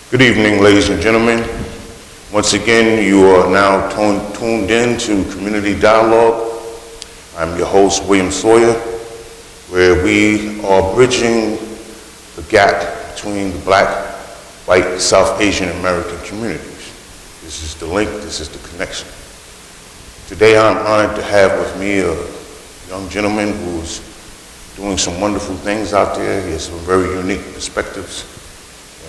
Good evening, ladies and gentlemen. Once again, you are now tuned in to Community Dialogue. I'm your host, William SAWYER, where we are bridging the gap between the Black, white, South Asian American communities. This is the link, this is the connection. Today I'm honored to have with me a young gentleman who's doing some wonderful things out there. He has some very unique perspectives.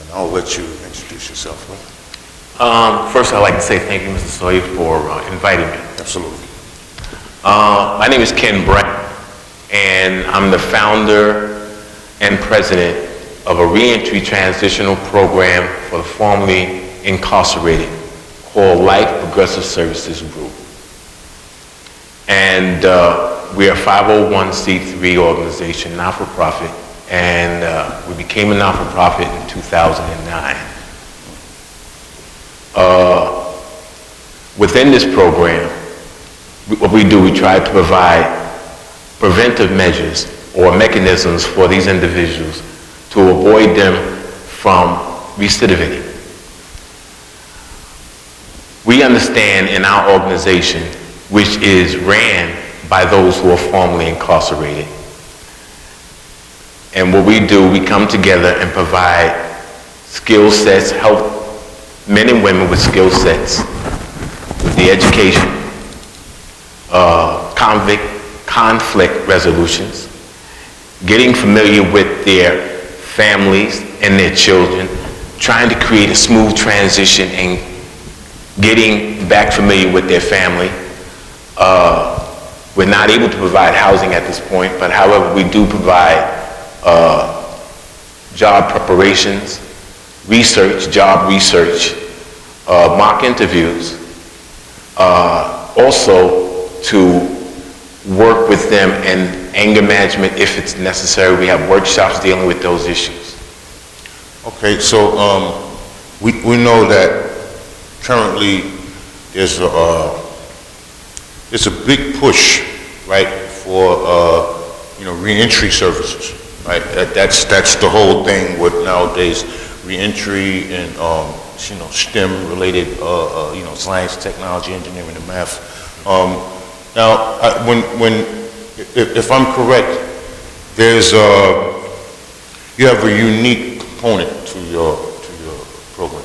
And I'll let you introduce yourself. First, I'd like to say thank you, Mr. SAWYER, for inviting me. Absolutely. My name is Ken Brent, and I'm the founder and president of a reentry transitional program for the formerly incarcerated called Life Progressive Services Group. And we're a 501c3 organization, not-for-profit, and we became a not-for-profit in 2009. Within this program, what we do, we try to provide preventive measures or mechanisms for these individuals to avoid them from recidivating. We understand in our organization, which is ran by those who are formerly incarcerated. And what we do, we come together and provide skill sets, help men and women with skill sets, with the education, conflict resolutions, getting familiar with their families and their children, trying to create a smooth transition and getting back familiar with their family. We're not able to provide housing at this point, but however, we do provide job preparations, job research, mock interviews, also to work with them in anger management if it's necessary. We have workshops dealing with those issues. Okay, so we know that currently there's a big push, right, for reentry services, right? That's the whole thing with nowadays reentry and STEM related science, technology, engineering, and math. Now, if I'm correct, there's you have a unique component to your program.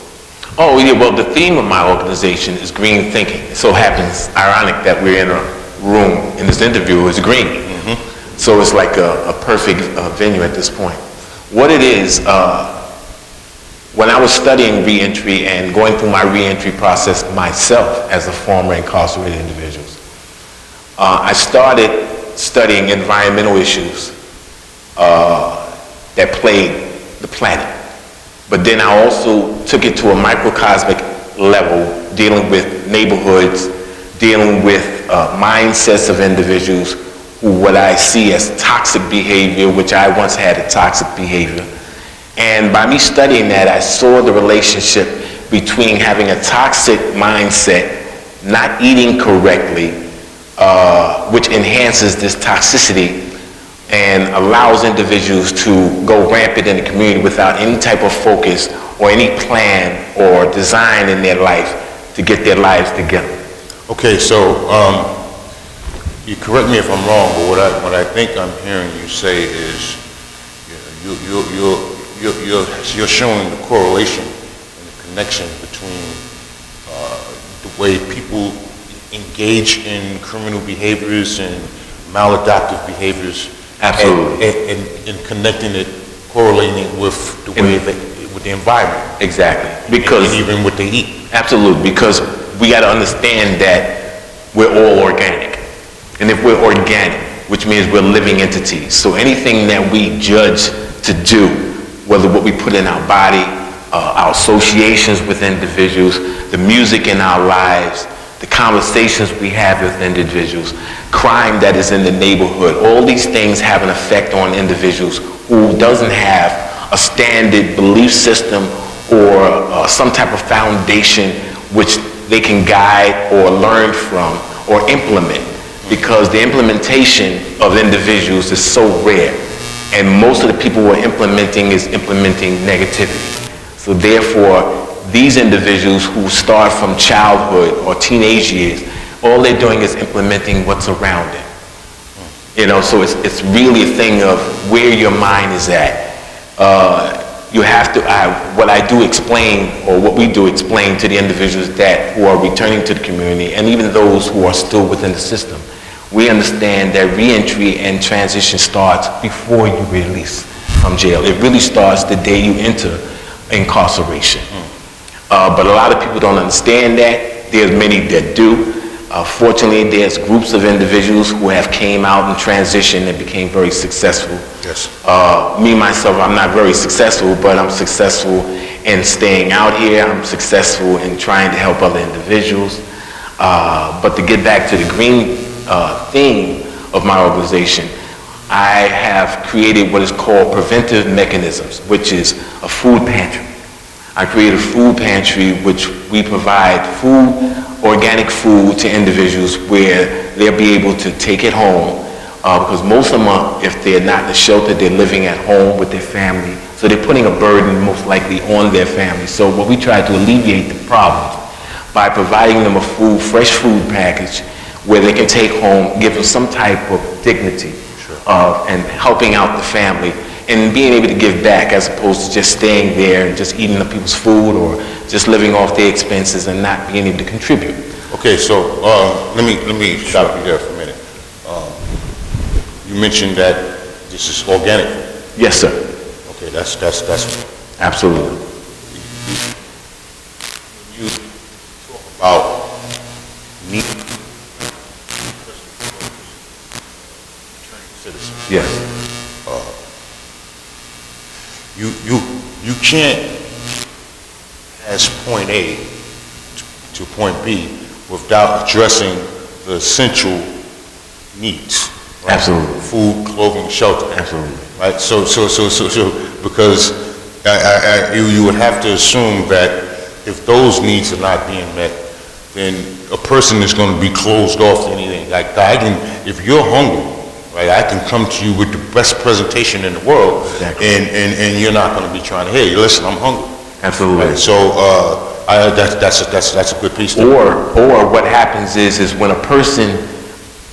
Oh yeah, well the theme of my organization is green thinking. It so happens, ironic, that we're in a room in this interview is green. Mm-hmm. So it's like a perfect venue at this point. What it is, when I was studying reentry and going through my reentry process myself as a former incarcerated individual, I started studying environmental issues that plague the planet. But then I also took it to a microcosmic level, dealing with neighborhoods, dealing with mindsets of individuals who what I see as toxic behavior, which I once had a toxic behavior. And by me studying that, I saw the relationship between having a toxic mindset, not eating correctly, which enhances this toxicity and allows individuals to go rampant in the community without any type of focus or any plan or design in their life to get their lives together. Okay, so you correct me if I'm wrong, but what I think I'm hearing you say is you're showing the correlation and the connection between the way people engage in criminal behaviors and maladaptive behaviors. Absolutely. And connecting it, correlating it with the way with the environment. Exactly. Because and even what they eat. Absolutely, because we got to understand that we're all organic. And if we're organic, which means we're living entities, so anything that we judge to do, whether what we put in our body, our associations with individuals, the music in our lives, the conversations we have with individuals, crime that is in the neighborhood, all these things have an effect on individuals who doesn't have a standard belief system or some type of foundation which they can guide or learn from or implement, because the implementation of individuals is so rare, and most of the people who are implementing is implementing negativity. So therefore, these individuals who start from childhood or teenage years, all they're doing is implementing what's around it. You know, so it's really a thing of where your mind is at. You have to, what I do explain, or what we do explain to the individuals that who are returning to the community, and even those who are still within the system, we understand that reentry and transition starts before you release from jail. It really starts the day you enter incarceration. But a lot of people don't understand that. There's many that do. Fortunately, there's groups of individuals who have came out and transitioned and became very successful. Yes. Me, myself, I'm not very successful, but I'm successful in staying out here. I'm successful in trying to help other individuals. But to get back to the green theme of my organization, I have created what is called preventive mechanisms, which is a food pantry. I created a food pantry which we provide food, organic food to individuals where they'll be able to take it home because most of them, if they're not in a shelter, they're living at home with their family. So they're putting a burden most likely on their family. So what we try to alleviate the problems by providing them a fresh food package where they can take home, give them some type of dignity and helping out the family and being able to give back as opposed to just staying there and just eating the people's food or just living off their expenses and not being able to contribute. Okay, so let me stop you there for a minute. You mentioned that this is organic. Yes, sir. Okay, that's Absolutely. You talk about need citizens. Yes. You can't as point A to point B without addressing the essential needs. Right? Absolutely. Food, clothing, shelter. Absolutely. Right. So because you would have to assume that if those needs are not being met, then a person is going to be closed off to anything. Like if you're hungry, right, I can come to you with the best presentation in the world, exactly. and you're not going to be trying to, hey, listen, I'm hungry. Absolutely. Right? So that's a good piece. Or what happens is when a person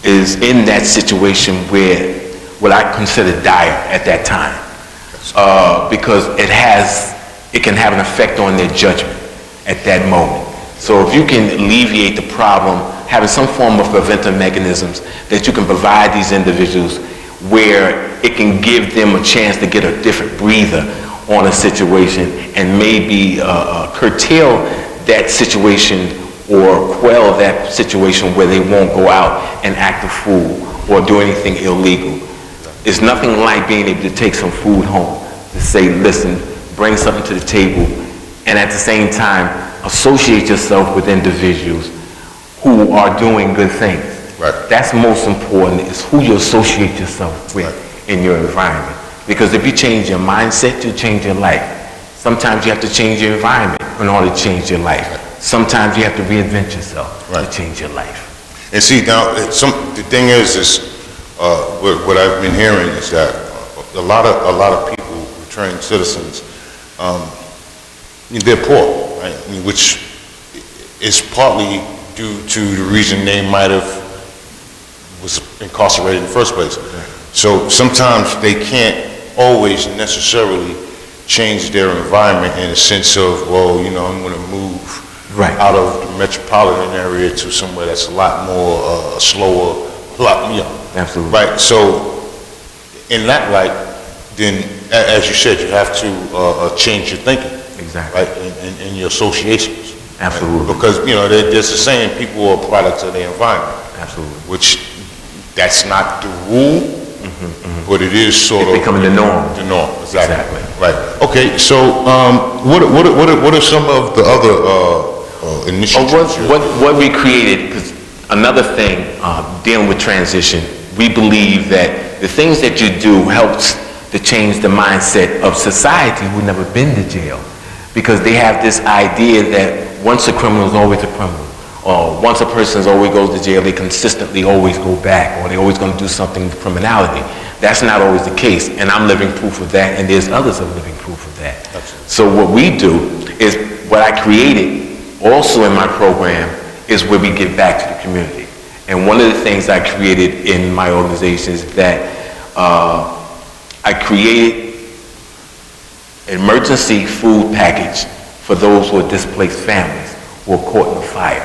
is in that situation where what I consider dire at that time, because it can have an effect on their judgment at that moment. So if you can alleviate the problem, having some form of preventive mechanisms that you can provide these individuals where it can give them a chance to get a different breather on a situation and maybe curtail that situation or quell that situation where they won't go out and act a fool or do anything illegal. It's nothing like being able to take some food home, to say, listen, bring something to the table, and at the same time, associate yourself with individuals who are doing good things. Right. That's most important, is who you associate yourself with in your environment. Because if you change your mindset, you change your life. Sometimes you have to change your environment in order to change your life. Sometimes you have to reinvent yourself to change your life. And see, now, the thing is what I've been hearing is that a lot of people, returning citizens, they're poor, right? I mean, which is partly due to the reason they might have was incarcerated in the first place. So sometimes they can't always necessarily change their environment in a sense of, well, you know, I'm going to move out of the metropolitan area to somewhere that's a lot more slower, a lot, you know. Absolutely. Right. So in that light, then, as you said, you have to change your thinking. Exactly. Right. In your associations. Absolutely. Right? Because, you know, there's a saying, people are products of their environment. Absolutely. Which, that's not the rule, but it is sort of becoming the norm. The norm, exactly. Right. Okay. So, what are some of the other initiatives? What we created? Because another thing, dealing with transition, we believe that the things that you do helps to change the mindset of society who never been to jail, because they have this idea that once a criminal is always a criminal. Or once a person always goes to jail, they consistently always go back, or they're always going to do something with criminality. That's not always the case, and I'm living proof of that, and there's others that are living proof of that. that. Absolutely. So what we do is, what I created also in my program is where we give back to the community. And one of the things I created in my organization is that I created an emergency food package for those who are displaced families who are caught in a fire.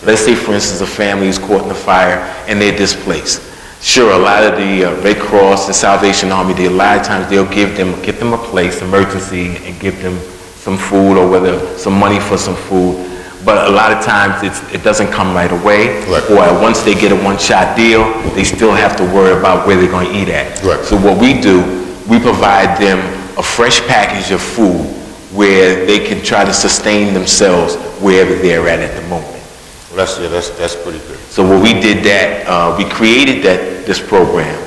Let's say, for instance, a family is caught in a fire and they're displaced. Sure, a lot of the Red Cross and Salvation Army, a lot of times they'll get them a place, emergency, and give them some food or whether some money for some food. But a lot of times it doesn't come right away. Right. Or once they get a one-shot deal, they still have to worry about where they're going to eat at. Right. So what we do, we provide them a fresh package of food where they can try to sustain themselves wherever they're at the moment. Well, that's pretty good. So what we did that, we created this program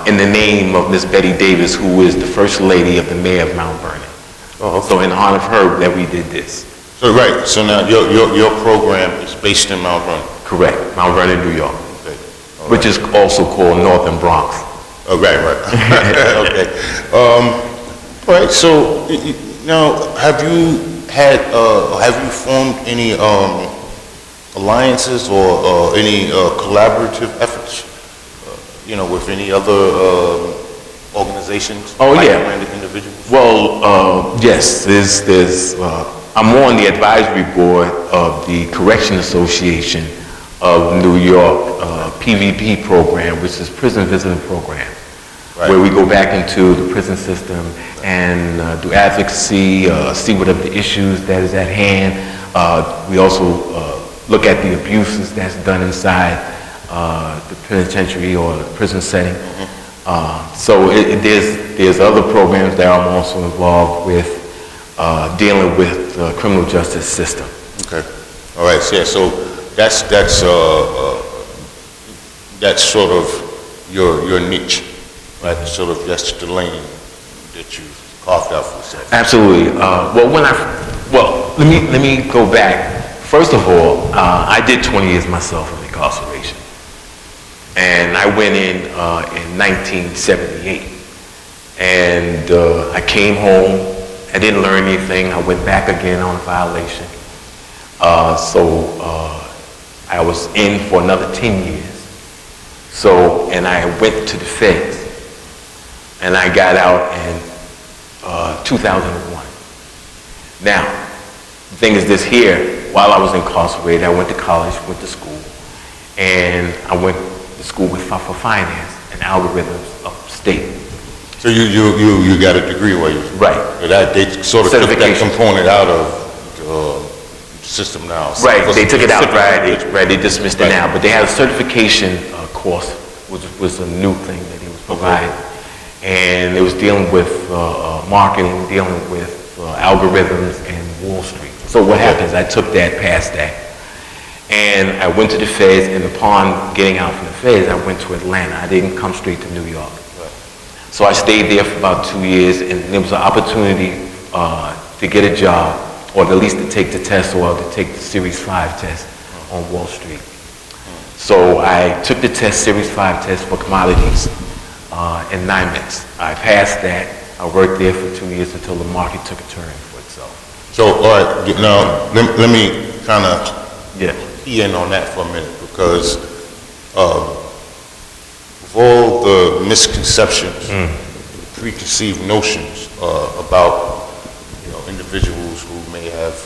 in the name of Miss Betty Davis, who is the First Lady of the Mayor of Mount Vernon. Oh, okay. So in honor of her that we did this. So right, so now your program is based in Mount Vernon. Correct, Mount Vernon, New York, Okay. All which is also called Northern Bronx. Oh, right. Okay. All right. So now, have you formed any alliances or any collaborative efforts? With any other organizations? Oh, yeah. Like-minded individuals? Well, yes. I'm on the advisory board of the Correction Association of New York PVP program, which is Prison Visiting Program. Right. Where we go back into the prison system and do advocacy, see what are the issues that is at hand. We also look at the abuses that's done inside the penitentiary or the prison setting. Mm-hmm. So there's other programs that I'm also involved with dealing with the criminal justice system. Okay. All right. So, yeah, so that's sort of your niche. Right, sort of that's the lane that you carved out for yourself. Absolutely. Let me go back. First of all, I did 20 years myself of incarceration, and I went in 1978, and I came home. I didn't learn anything. I went back again on a violation. So I was in for another 10 years. So, and I went to the feds. And I got out in 2001. Now, the thing is this here, while I was incarcerated, I went to college, went to school, and I went to school for finance and algorithms upstate. So you got a degree while you... Right. They sort of took that component out of the system now. So right, they took it out, right, they dismissed it now, but they had a certification course, which was a new thing that he was providing. Okay. And it was dealing with marketing, dealing with algorithms and Wall Street. So what happens, I took that, passed that, and I went to the feds, and upon getting out from the feds, I went to Atlanta. I didn't come straight to New York. Right. So I stayed there for about 2 years, and there was an opportunity to get a job, or at least to take the test, or to take the Series 5 test on Wall Street. So I took the test, Series 5 test for commodities. In NYMEX. I passed that. I worked there for 2 years until the market took a turn for itself. So, all right, now let me kind of key in on that for a minute, because of all the misconceptions, preconceived notions about individuals who may have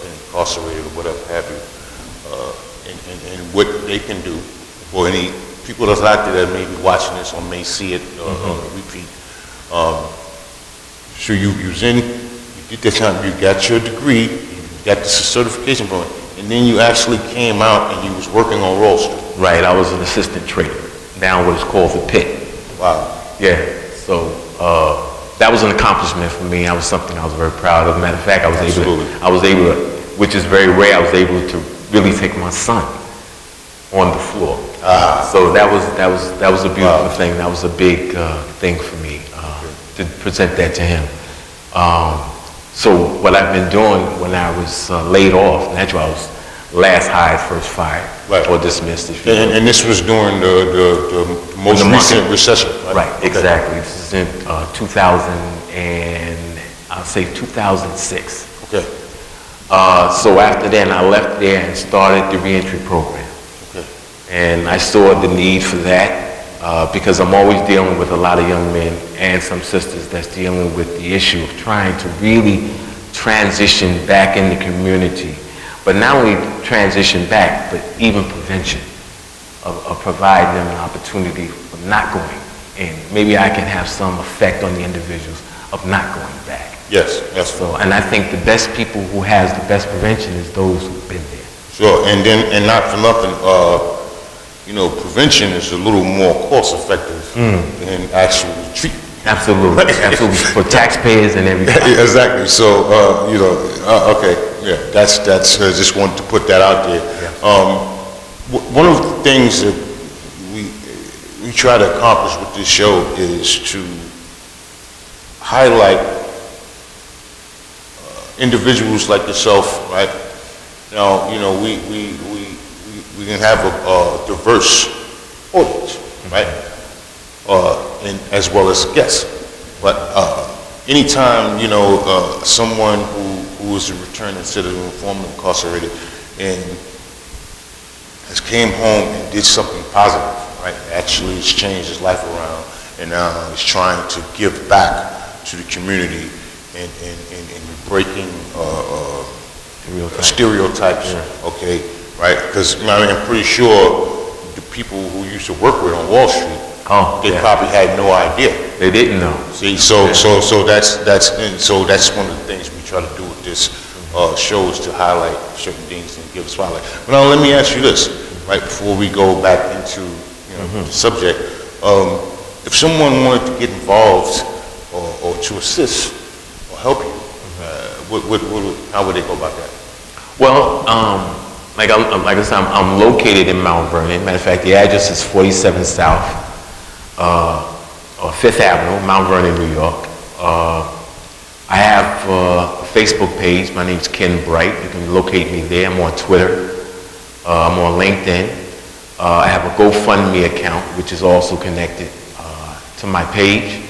been incarcerated or whatever have you, and what they can do, or any people that's out there that may be watching this or may see it on a repeat. So you did this time, you got your degree, you got the certification from it, and then you actually came out and you was working on Wall Street. Right, I was an assistant trader down what is called the pit. Wow. Yeah, so that was an accomplishment for me. That was something I was very proud of. Matter of fact, I was able to, which is very rare, I was able to really take my son on the floor. So that was a beautiful thing. That was a big thing for me to present that to him. So what I've been doing when I was laid off, naturally I was last hired, first fired, or dismissed. If you will. And this was during the most recent recession, right? Right, exactly. This is in 2008. I'll say 2006. Okay. So after then, I left there and started the reentry program. Okay. And I saw the need for that because I'm always dealing with a lot of young men and some sisters that's dealing with the issue of trying to really transition back in the community. But not only transition back, but even prevention of providing them an opportunity of not going in. Maybe I can have some effect on the individuals of not going back. Yes, yes. So, and I think the best people who has the best prevention is those who've been there. Sure, and not for nothing, you know, prevention is a little more cost effective than actual treatment. Absolutely, absolutely, for taxpayers and everything. Exactly. So, you know, okay, yeah, that's. Just wanted to put that out there. Yeah. One of the things that we try to accomplish with this show is to highlight individuals like yourself, right? Now, you know, we can have a diverse audience, right? And as well as guests. But anytime, you know, someone who is a returning citizen, formerly incarcerated, and has came home and did something positive, right? Actually has changed his life around, and now is trying to give back to the community and breaking stereotypes, okay, right? Because I mean, I'm pretty sure the people who used to work with on Wall Street, they probably had no idea. They didn't know. See, so that's one of the things we try to do with this show is to highlight certain things and give a spotlight. But now let me ask you this, right, before we go back into the subject. If someone wanted to get involved or to assist or help you, how would they go about that? Well, like I said, I'm located in Mount Vernon. Matter of fact, the address is 47 South, or 5th Avenue, Mount Vernon, New York. I have a Facebook page. My name's Ken Bright. You can locate me there. I'm on Twitter. I'm on LinkedIn. I have a GoFundMe account, which is also connected to my page.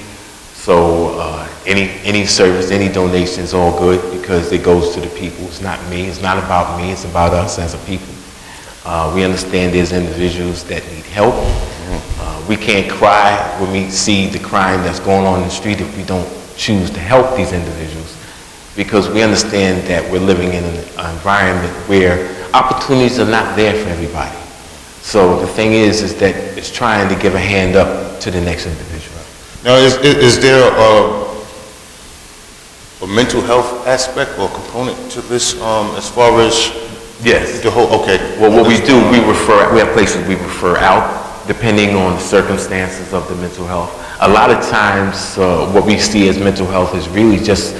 So any service, any donation is all good because it goes to the people. It's not me. It's not about me. It's about us as a people. We understand there's individuals that need help. We can't cry when we see the crime that's going on in the street if we don't choose to help these individuals, because we understand that we're living in an environment where opportunities are not there for everybody. So the thing is that it's trying to give a hand up to the next individual. Now, is there a mental health aspect or component to this as far as yes. the whole, okay. Well, what we do, we have places we refer out depending on the circumstances of the mental health. A lot of times what we see as mental health is really just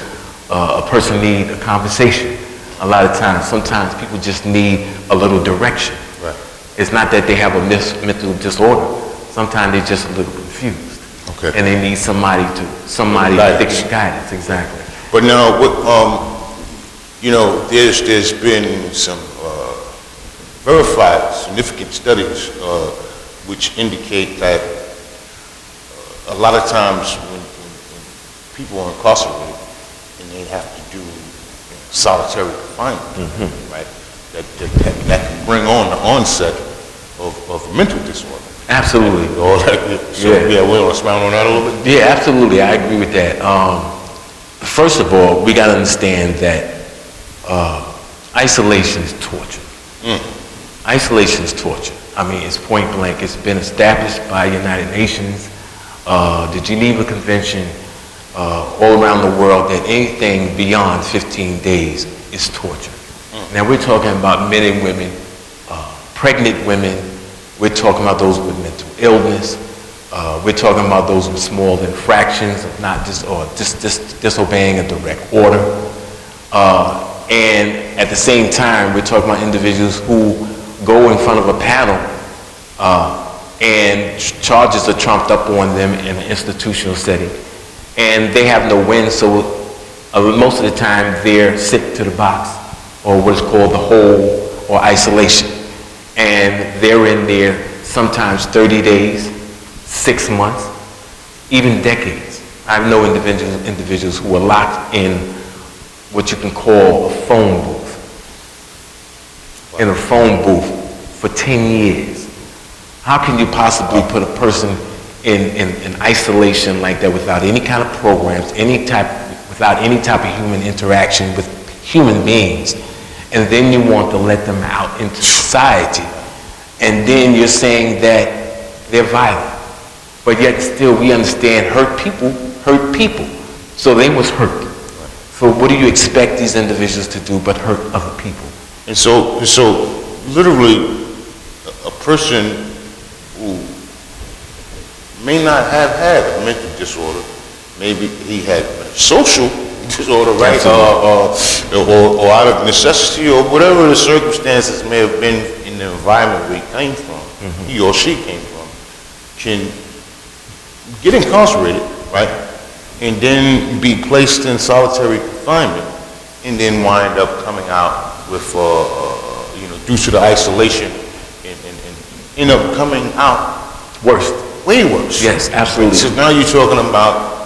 a person need a conversation. A lot of times, sometimes people just need a little direction. Right. It's not that they have a mental disorder. Sometimes they're just a little confused. Okay. And they need somebody that can guidance, exactly. But now, what, you know, there's been some verified significant studies which indicate that a lot of times when people are incarcerated and they have to do solitary confinement, right, that can bring on the onset of a mental disorder. Absolutely. Or like, so, yeah, we'll expound on that a little bit. Yeah, absolutely. I agree with that. First of all, we got to understand that isolation is torture. Isolation is torture. I mean, it's point blank. It's been established by United Nations, the Geneva Convention, all around the world, that anything beyond 15 days is torture. Now, we're talking about men and women, pregnant women. We're talking about those with mental illness. We're talking about those with small infractions of not disobeying a direct order. And at the same time, we're talking about individuals who go in front of a panel and charges are trumped up on them in an institutional setting. And they have no win, so most of the time they're sent to the box, or what is called the hole or isolation. And they're in there sometimes 30 days, 6 months, even decades. I know individuals who are locked in what you can call a phone booth. In a phone booth for 10 years. How can you possibly put a person in isolation like that without any kind of programs, without any type of human interaction with human beings, and then you want to let them out into society, and then you're saying that they're violent, but yet still we understand hurt people, so they was hurt. So what do you expect these individuals to do but hurt other people? And so literally, a person who may not have had a mental disorder, maybe he had a social disorder, right? Or out of necessity, or whatever the circumstances may have been in the environment where he came from, he or she came from, can get incarcerated, right? And then be placed in solitary confinement, and then wind up coming out with, due to the isolation, and end up coming out Worse. way worse. Yes, absolutely. So now you're talking about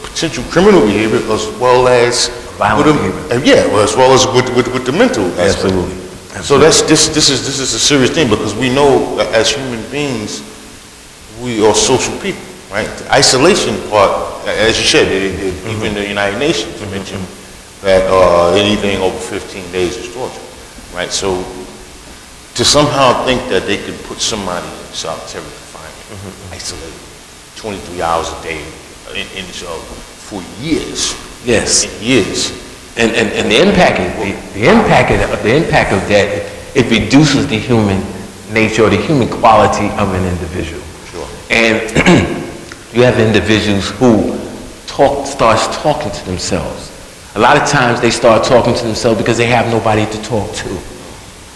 potential criminal behavior as well as Violent behavior. As well as with the mental aspect. Absolutely. So this is a serious thing, because we know that as human beings we are social people, right? The isolation part, as you said, even the United Nations mentioned that anything over 15 days is torture, right? So to somehow think that they could put somebody in solitary confinement, isolated, 23 hours a day, for years. Yes. Years. And the impact of that, it reduces the human nature or the human quality of an individual. Sure. And you have individuals who starts talking to themselves. A lot of times they start talking to themselves because they have nobody to talk to.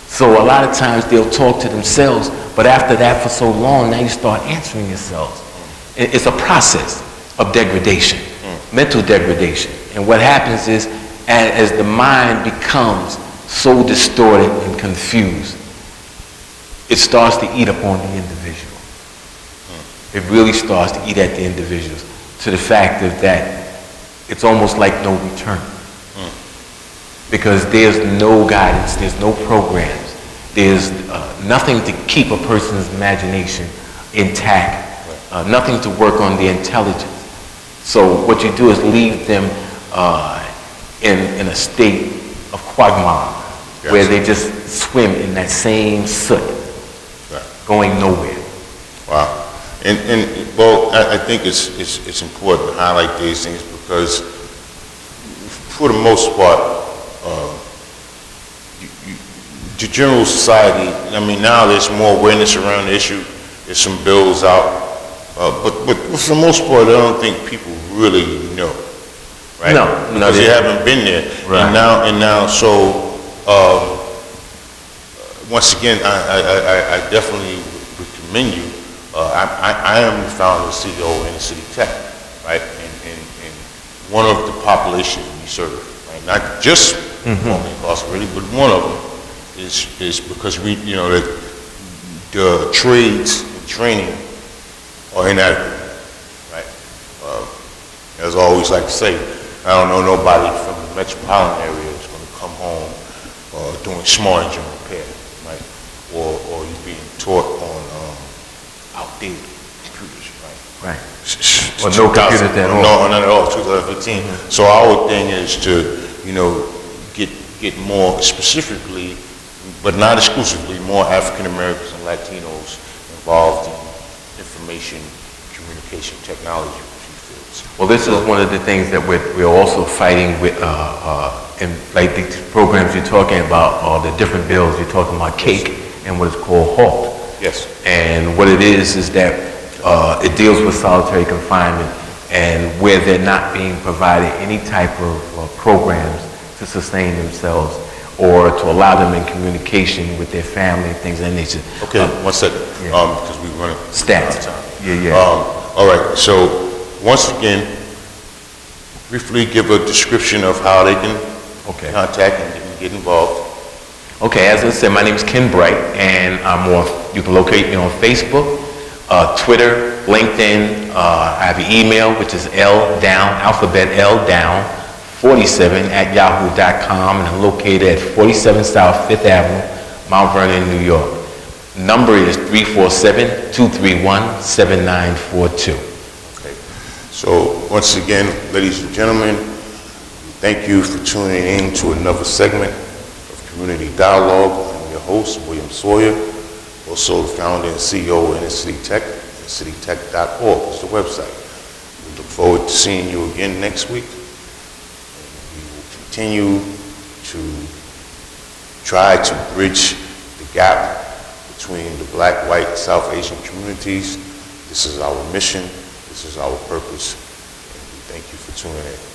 So a lot of times they'll talk to themselves, but after that for so long, now you start answering yourselves. It's a process of degradation, mental degradation. And what happens is, as the mind becomes so distorted and confused, it starts to eat upon the individual. It really starts to eat at the individuals, to the fact that it's almost like no return. Because there's no guidance, there's no programs, there's nothing to keep a person's imagination intact, nothing to work on their intelligence. So what you do is leave them in a state of quagmire, where they just swim in that same soot, going nowhere. Wow. And well, I think it's important to highlight these things, because for the most part, the general society, I mean, now there's more awareness around the issue. There's some bills out, but for the most part, I don't think people really know, right? No, because they haven't been there. Right. And now, so once again, I definitely would commend you. I am the founder and CEO of Inner City Tech, right? And one of the populations we serve, right? Not just formerly incarcerated, but one of them is because the trades and training are inadequate, right? As I always like to say, I don't know nobody from the metropolitan area that's going to come home doing smart engine repair, right? Or you're being taught on outdated computers, right? Right. Or no computers at all. No, not at all, 2015. So our thing is to, get more specifically, but not exclusively, more African Americans and Latinos involved in information, communication, technology fields. Well, this is one of the things that we're also fighting with, in like the programs you're talking about, or the different bills you're talking about, CAKE and what is called HALT. Yes. And what it is that it deals with solitary confinement, and where they're not being provided any type of programs to sustain themselves or to allow them in communication with their family and things of that nature. Okay, 1 second, because we're running stats. out of time. Yeah. All right, so once again, briefly give a description of how they can contact and get involved. Okay, as I said, my name is Ken Bright, and you can locate me on Facebook. Twitter, LinkedIn. I have an email, which is alphabet L-down, 47 at yahoo.com, and I'm located at 47 South 5th Avenue, Mount Vernon, New York. Number is 347-231-7942. Okay. So once again, ladies and gentlemen, thank you for tuning in to another segment of Community Dialogue. I'm your host, William Sawyer, also the founder and CEO of Inner City Tech. InnerCityTech.org is the website. We look forward to seeing you again next week. We will continue to try to bridge the gap between the Black, white, South Asian communities. This is our mission. This is our purpose. And we thank you for tuning in.